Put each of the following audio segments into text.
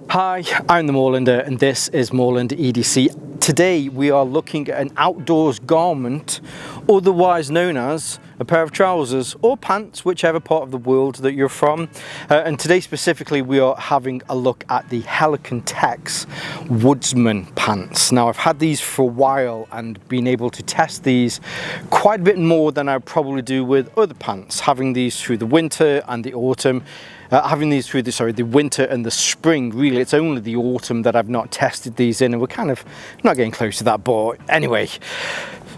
Hi, I'm the Moorlander and this is Moorlander EDC. Today we are looking at an outdoors garment, otherwise known as a pair of trousers or pants, whichever part of the world that you're from. And today specifically we are having a look at the Helikon-Tex Woodsman pants. Now I've had these for a while and been able to test these quite a bit more than I probably do with other pants, having these through the winter and the autumn. Having these through the winter and the spring. Really, it's only the autumn that I've not tested these in, and we're kind of not getting close to that, but anyway.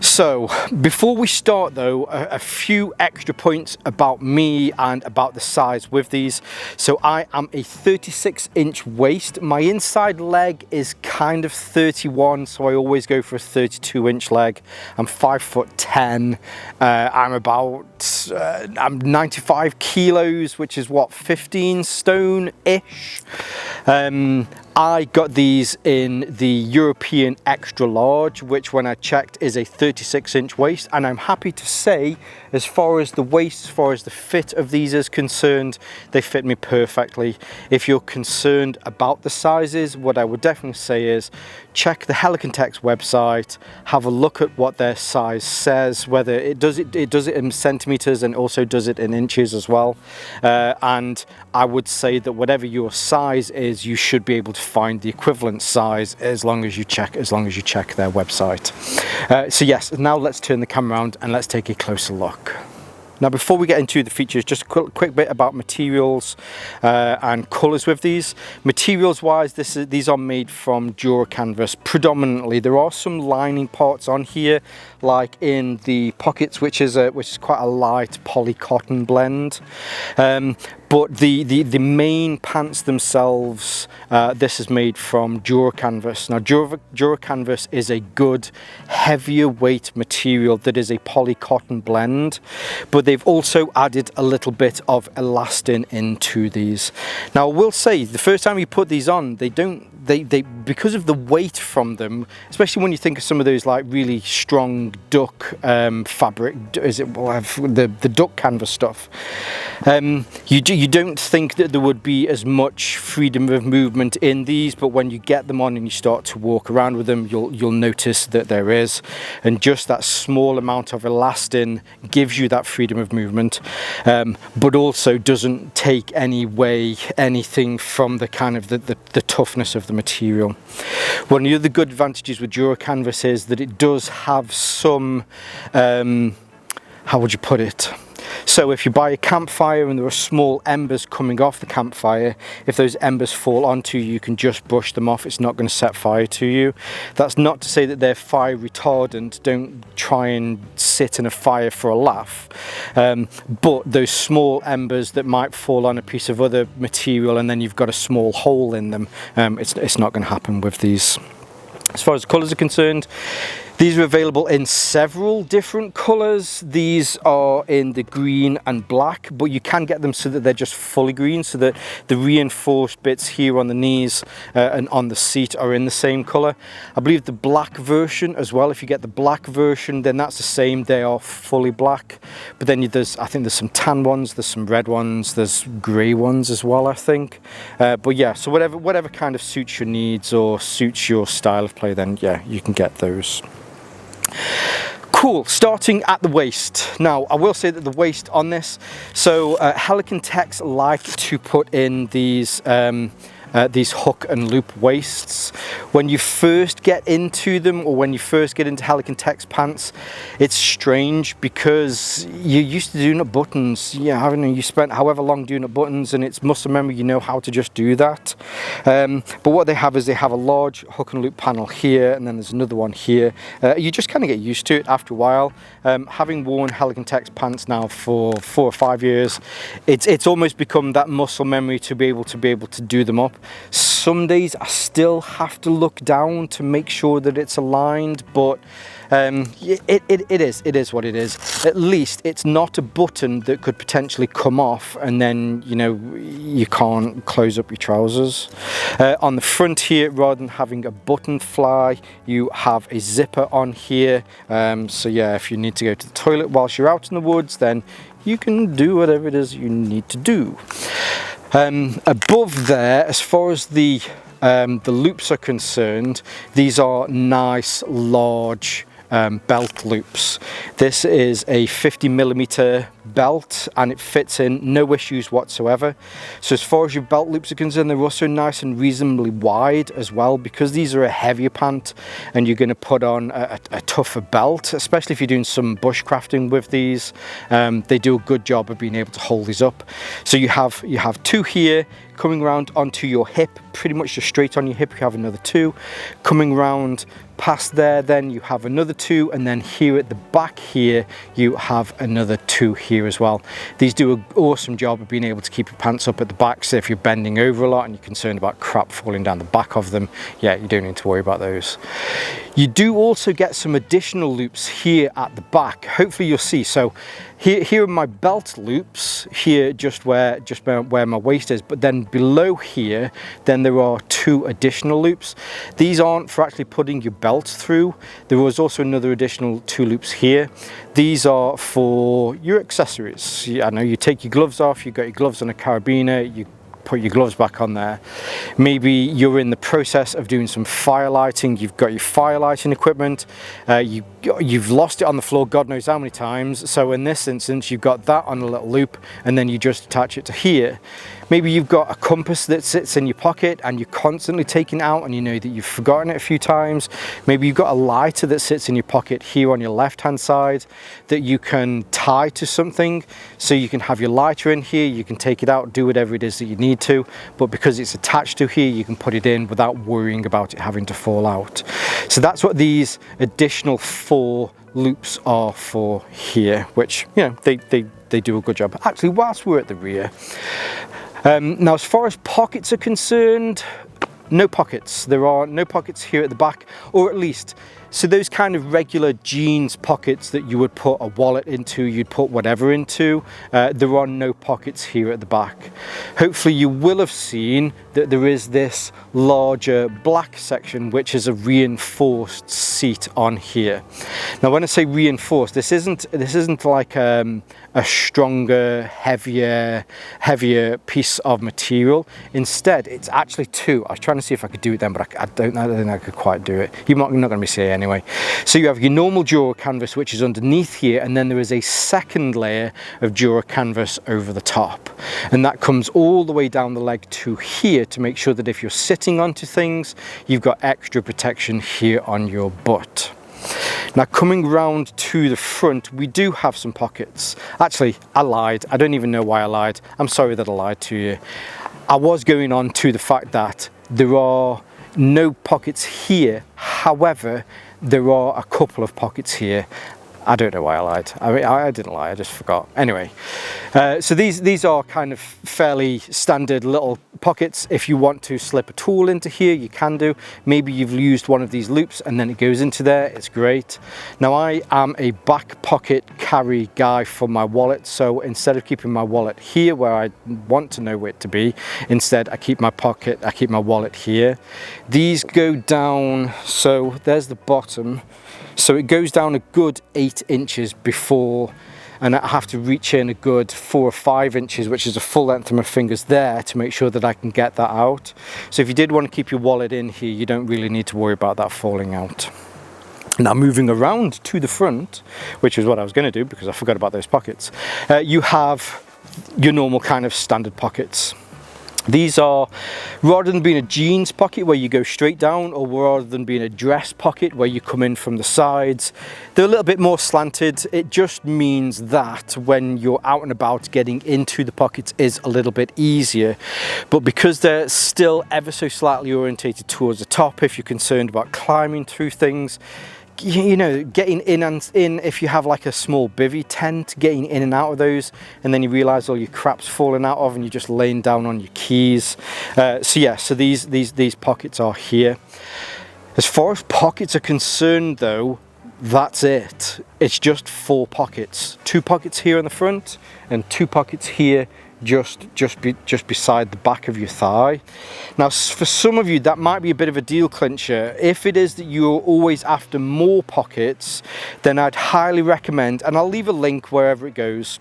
So before we start though, a few extra points about me and about the size with these. So I am a 36-inch waist. My inside leg is kind of 31, so I always go for a 32-inch leg. I'm 5'10". I'm 95 kilos, which is what, 15 stone-ish. I got these in the European extra large, which when I checked is a 36-inch waist, and I'm happy to say, as far as the waist, as far as the fit of these is concerned, they fit me perfectly. If you're concerned about the sizes, what I would definitely say is check the Helikon-Tex website, have a look at what their size says, whether it does it in centimeters and also does it in inches as well. And I would say that whatever your size is, you should be able to find the equivalent size as long as you check their website. So yes, now let's turn the camera around and let's take a closer look. Now before we get into the features, just a quick bit about materials and colours with these. Materials wise, these are made from Dura canvas predominantly. There are some lining parts on here, like in the pockets, which is quite a light poly cotton blend. But the main pants themselves, this is made from Dura canvas. Now Dura canvas is a good heavier weight material that is a poly cotton blend, but they've also added a little bit of elastin into these. Now I will say, the first time you put these on, they because of the weight from them, especially when you think of some of those like really strong duck fabric, the duck canvas stuff, you don't think that there would be as much freedom of movement in these, but when you get them on and you start to walk around with them, you'll notice that there is, and just that small amount of elastin gives you that freedom of movement, but also doesn't take anything from the kind of the toughness of the material. One of the other good advantages with Dura canvas is that it does have some, how would you put it? So if you buy a campfire and there are small embers coming off the campfire, if those embers fall onto you, you can just brush them off. It's not going to set fire to you. That's not to say that they're fire retardant. Don't try and sit in a fire for a laugh. But those small embers that might fall on a piece of other material and then you've got a small hole in them, it's not going to happen with these. As far as the colours are concerned, these are available in several different colours. These are in the green and black, but you can get them so that they're just fully green, so that the reinforced bits here on the knees and on the seat are in the same colour. I believe the black version as well, if you get the black version, then that's the same, they are fully black. But then I think there's some tan ones, there's some red ones, there's grey ones as well, I think. But yeah, so whatever kind of suits your needs or suits your style of play, then yeah, you can get those. Cool, starting at the waist. Now I will say that the waist on this, so Helikon-Tex like to put in these hook and loop waists. When you first get into them, or when you first get into Helikon-Tex pants, it's strange because you're used to doing up buttons. Yeah, haven't you? You spent however long doing up buttons, and it's muscle memory, you know how to just do that. But what they have is they have a large hook and loop panel here, and then there's another one here. You just kind of get used to it after a while. Having worn Helikon-Tex pants now for 4 or 5 years, it's almost become that muscle memory to be able to do them up. Some days I still have to look down to make sure that it's aligned, but it is what it is. At least it's not a button that could potentially come off and then, you know, you can't close up your trousers. On the front here, rather than having a button fly, you have a zipper on here. So yeah, if you need to go to the toilet whilst you're out in the woods, then you can do whatever it is you need to do. Above there, as far as the loops are concerned, these are nice large belt loops. This is a 50mm belt and it fits in, no issues whatsoever. So as far as your belt loops are concerned, they're also nice and reasonably wide as well, because these are a heavier pant and you're going to put on a tougher belt, especially if you're doing some bushcrafting with these. They do a good job of being able to hold these up. So you have two here coming round onto your hip, pretty much just straight on your hip. You have another two coming round past there, then you have another two, and then here at the back here you have another two here as well. These do an awesome job of being able to keep your pants up at the back, so if you're bending over a lot and you're concerned about crap falling down the back of them, yeah, you don't need to worry about those. You do also get some additional loops here at the back, hopefully you'll see. So here are my belt loops, here just where my waist is, but then below here then there are two additional loops. These aren't for actually putting your belt through. There was also another additional two loops here. These are for your accessories. I know you take your gloves off, you got your gloves on a carabiner, you put your gloves back on there. Maybe you're in the process of doing some fire lighting, you've got your fire lighting equipment, you've lost it on the floor God knows how many times, so in this instance you've got that on a little loop and then you just attach it to here. Maybe you've got a compass that sits in your pocket and you're constantly taking it out and you know that you've forgotten it a few times. Maybe you've got a lighter that sits in your pocket here on your left hand side that you can tie to something, so you can have your lighter in here, you can take it out, do whatever it is that you need to, but because it's attached to here you can put it in without worrying about it having to fall out. So that's what these additional 4 loops are for here, which, you know, they do a good job. Actually, whilst we're at the rear, now as far as pockets are concerned, no pockets. There are no pockets here at the back, or at least, so those kind of regular jeans pockets that you would put a wallet into, you'd put whatever into, there are no pockets here at the back. Hopefully you will have seen that there is this larger black section which is a reinforced seat on here. Now when I say reinforced, this isn't like a stronger, heavier piece of material. Instead, it's actually 2. I was trying to see if I could do it then, but I don't think I could quite do it. You're not going to be seeing it anyway. So you have your normal Dura canvas, which is underneath here, and then there is a second layer of Dura canvas over the top, and that comes all the way down the leg to here to make sure that if you're sitting onto things, you've got extra protection here on your butt. Now coming round to the front, we do have some pockets. Actually, I lied. I don't even know why I lied. I'm sorry that I lied to you. I was going on to the fact that there are no pockets here. However, there are a couple of pockets here. I don't know why I lied. I mean, I didn't lie, I just forgot. Anyway, so these are kind of fairly standard little pockets. If you want to slip a tool into here, you can do. Maybe you've used one of these loops and then it goes into there, it's great. Now I am a back pocket carry guy for my wallet, so instead of keeping my wallet here where I want to know it to be, instead I keep my wallet here. These go down, so there's the bottom. So it goes down a good 8 inches before, and I have to reach in a good 4 or 5 inches, which is the full length of my fingers there, to make sure that I can get that out. So if you did want to keep your wallet in here, you don't really need to worry about that falling out. Now moving around to the front, which is what I was going to do because I forgot about those pockets, you have your normal kind of standard pockets. These are, rather than being a jeans pocket where you go straight down, or rather than being a dress pocket where you come in from the sides, they're a little bit more slanted. It just means that when you're out and about, getting into the pockets is a little bit easier. But because they're still ever so slightly orientated towards the top, if you're concerned about climbing through things, you know, getting in and in, if you have like a small bivvy tent, getting in and out of those, and then you realize all your crap's falling out of and you're just laying down on your keys. So yeah, so these pockets are here. As far as pockets are concerned though, that's it. It's just 4 pockets. 2 pockets here in the front and 2 pockets here just beside the back of your thigh. Now for some of you that might be a bit of a deal clincher. If it is that you're always after more pockets, then I'd highly recommend, and I'll leave a link wherever it goes,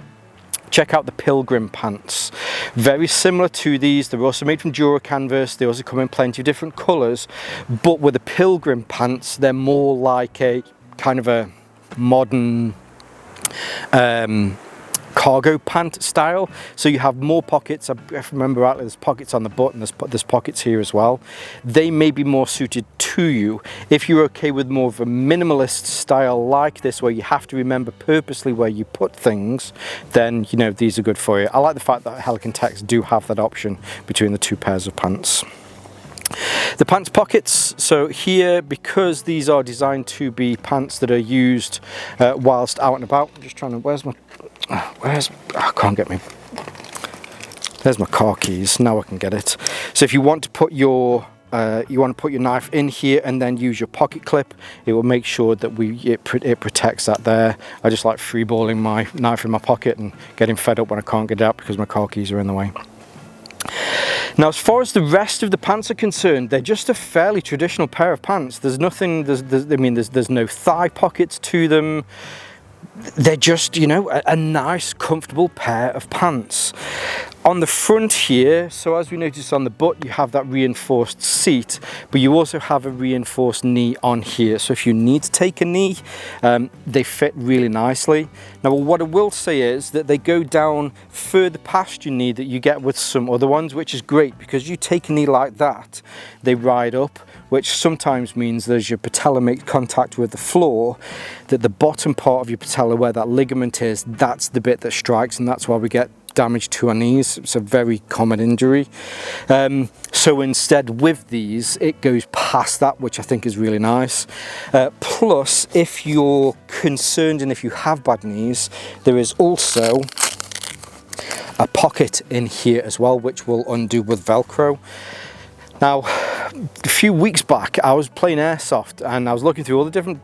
check out the Pilgrim pants. Very similar to these. They're also made from Dura canvas. They also come in plenty of different colours, but with the Pilgrim pants, they're more like a kind of a modern cargo pant style. So you have more pockets. If I remember rightly, there's pockets on the butt and there's pockets here as well. They may be more suited to you. If you're okay with more of a minimalist style like this, where you have to remember purposely where you put things, then you know these are good for you. I like the fact that Helikon-Tex do have that option between the two pairs of pants. The pants pockets, so here, because these are designed to be pants that are used whilst out and about. I'm just trying to, I can't get me, there's my car keys, now I can get it. So if you want to put your knife in here and then use your pocket clip, it will make sure that it protects that there. I just like freeballing my knife in my pocket and getting fed up when I can't get it out because my car keys are in the way. Now, as far as the rest of the pants are concerned, they're just a fairly traditional pair of pants. There's nothing, there's no thigh pockets to them. They're just, you know, a nice, comfortable pair of pants. On the front here, so as we noticed on the butt, you have that reinforced seat, but you also have a reinforced knee on here. So if you need to take a knee, they fit really nicely. Now, what I will say is that they go down further past your knee that you get with some other ones, which is great because you take a knee like that, they ride up, which sometimes means as your patella makes contact with the floor, that the bottom part of your patella, where that ligament is, that's the bit that strikes, and that's why we get damage to our knees. It's a very common injury. So instead with these, it goes past that, which I think is really nice. Plus, if you're concerned and if you have bad knees, there is also a pocket in here as well, which will undo with Velcro. Now, a few weeks back, I was playing airsoft and I was looking through all the different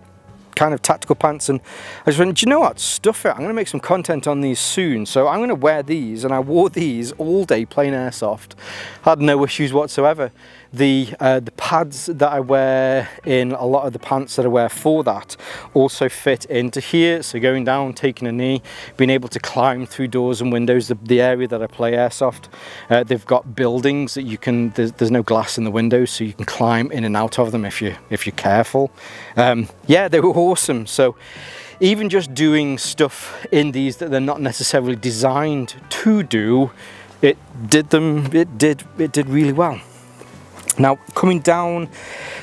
kind of tactical pants, and I just went, do you know what, stuff it, I'm going to make some content on these soon, so I'm going to wear these. And I wore these all day playing airsoft, had no issues whatsoever. The pads that I wear in a lot of the pants that I wear for that also fit into here, so going down, taking a knee, being able to climb through doors and windows. The area that I play airsoft, they've got buildings that you can, there's no glass in the windows, so you can climb in and out of them if you're careful. Yeah, they were awesome. So even just doing stuff in these that they're not necessarily designed to do, it did really well. Now, coming down,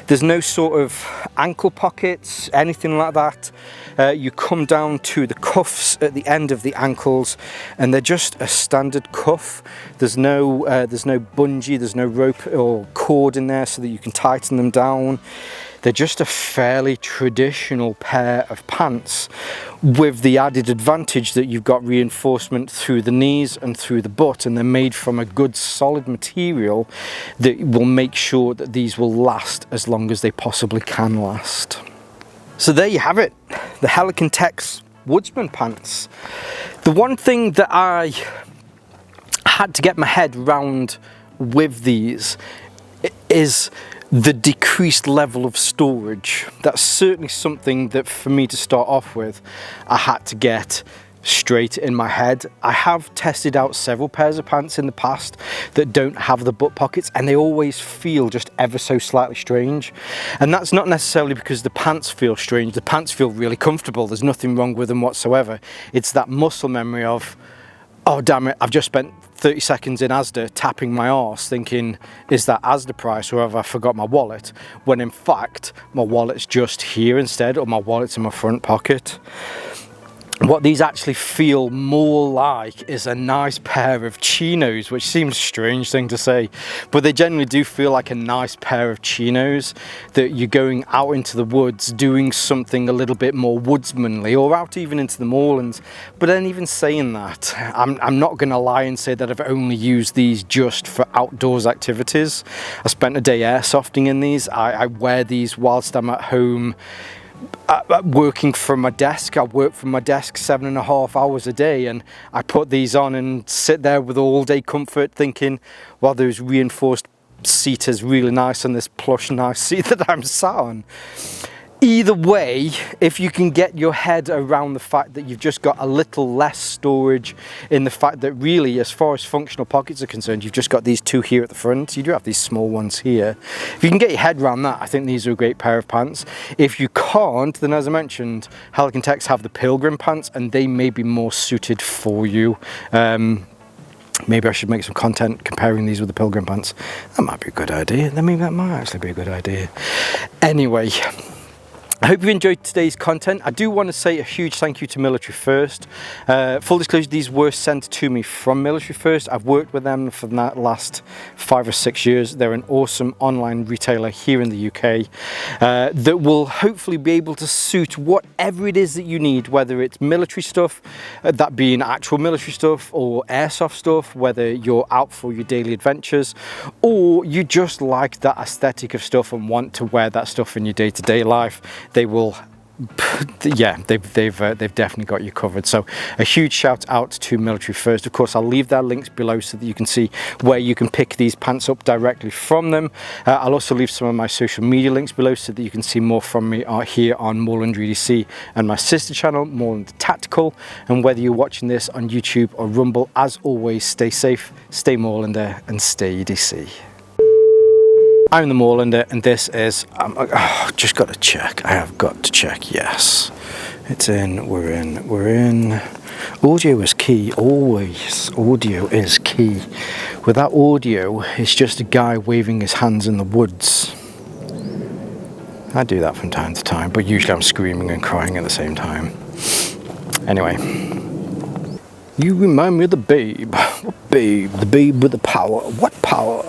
there's no sort of ankle pockets, anything like that. You come down to the cuffs at the end of the ankles, and they're just a standard cuff. There's no bungee, there's no rope or cord in there so that you can tighten them down. They're just a fairly traditional pair of pants, with the added advantage that you've got reinforcement through the knees and through the butt, and they're made from a good solid material that will make sure that these will last as long as they possibly can last. So there you have it, the Helikon-Tex Woodsman pants. The one thing that I had to get my head round with these is the decreased level of storage. That's certainly something that for me to start off with, I had to get straight in my head. I have tested out several pairs of pants in the past that don't have the butt pockets, and they always feel just ever so slightly strange. And that's not necessarily because the pants feel strange. The pants feel really comfortable. There's nothing wrong with them whatsoever. It's that muscle memory of, oh damn it, I've just spent 30 seconds in Asda tapping my arse thinking, is that Asda price, or have I forgot my wallet? When in fact, my wallet's just here instead, or my wallet's in my front pocket. What these actually feel more like is a nice pair of chinos, which seems a strange thing to say, but they generally do feel like a nice pair of chinos that you're going out into the woods doing something a little bit more woodsmanly, or out even into the moorlands. But then even saying that, I'm not going to lie and say that I've only used these just for outdoors activities. I spent a day airsofting in these. I wear these whilst I'm at home working from my desk. I work from my desk 7.5 hours a day, and I put these on and sit there with all day comfort thinking, well, those reinforced seat is really nice on this plush nice seat that I'm sat on. Either way, if you can get your head around the fact that you've just got a little less storage, in the fact that really, as far as functional pockets are concerned, you've just got these two here at the front. You do have these small ones here. If you can get your head around that, I think these are a great pair of pants. If you can't, then as I mentioned, Helikon-Tex have the Pilgrim pants, and they may be more suited for you. Maybe I should make some content comparing these with the Pilgrim pants. That might be a good idea. I mean, that might actually be a good idea. Anyway, I hope you enjoyed today's content. I do want to say a huge thank you to Military First. Full disclosure, these were sent to me from Military First. I've worked with them for the last 5 or 6 years. They're an awesome online retailer here in the UK that will hopefully be able to suit whatever it is that you need, whether it's military stuff, that being actual military stuff, or airsoft stuff, whether you're out for your daily adventures, or you just like that aesthetic of stuff and want to wear that stuff in your day-to-day life. They will, yeah, they've definitely got you covered. So a huge shout out to Military First. Of course, I'll leave their links below so that you can see where you can pick these pants up directly from them. I'll also leave some of my social media links below so that you can see more from me here on Moorlander EDC and my sister channel, Moorlander Tactical. And whether you're watching this on YouTube or Rumble, as always, stay safe, stay Moorlander, and stay EDC. I'm the Moorlander, and this is, just got to check, I have got to check, yes. It's in, we're in. Audio is key, always. Audio is key. Without audio, it's just a guy waving his hands in the woods. I do that from time to time, but usually I'm screaming and crying at the same time. Anyway. You remind me of the babe. What babe? The babe with the power. What power?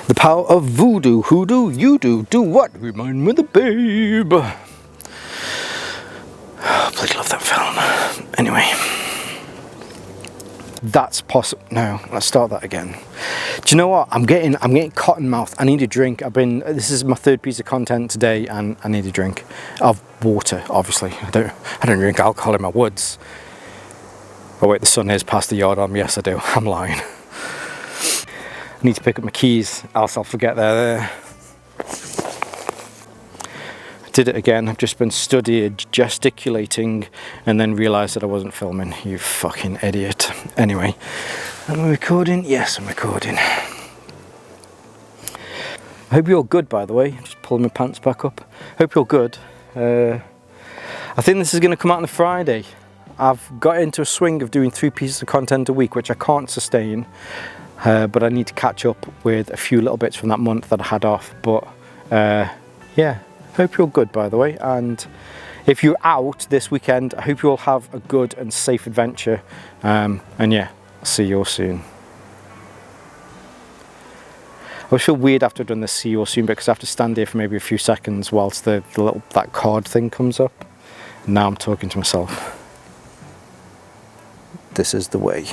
The power of voodoo. Hoodoo, you do what? Remind me of the babe. Oh, bloody love that film. Anyway. That's possible. No, let's start that again. Do you know what? I'm getting cotton mouth. I need a drink. This is my third piece of content today, and I need a drink of water, obviously. I don't drink alcohol in my woods. Oh wait, the sun is past the yard arm. Yes, I do. I'm lying. I need to pick up my keys, else I'll forget they're there. I did it again. I've just been studying, gesticulating, and then realised that I wasn't filming. You fucking idiot. Anyway, am I recording? Yes, I'm recording. I hope you're good, by the way. Just pulling my pants back up. Hope you're good. I think this is going to come out on a Friday. I've got into a swing of doing 3 pieces of content a week, which I can't sustain, but I need to catch up with a few little bits from that month that I had off. But yeah, hope you're good, by the way, and if you're out this weekend, I hope you all have a good and safe adventure, and yeah, I'll see you all soon. I always feel weird after I've done this see you all soon, because I have to stand here for maybe a few seconds whilst that card thing comes up. Now I'm talking to myself. This is the way.